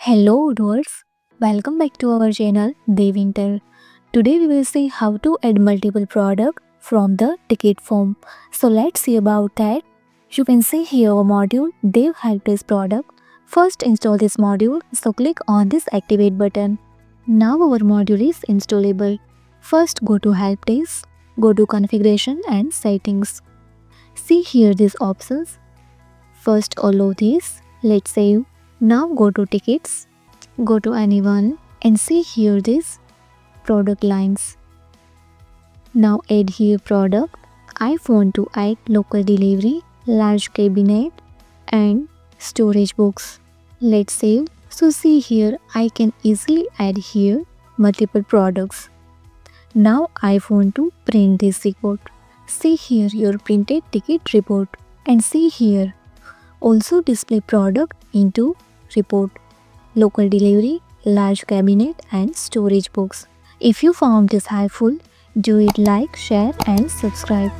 Hello viewers, welcome back to our channel Devintelle. Today we will see how to add multiple products from the ticket form. So let's see about that. You can see here a module Dev help this product. First install this module, so click on this activate button. Now our module is installable. First go to help desk, go to configuration and settings. See here these options. First allow this, let's save. Now go to tickets, go to anyone and see here this product lines. Now add here product. I want to add local delivery, large cabinet and storage box. Let's save. So see here I can easily add here multiple products. Now I want to print this report. See here your printed ticket report and see here also display product into report, local delivery, large cabinet and storage box. If you found this helpful, do it like, share and subscribe.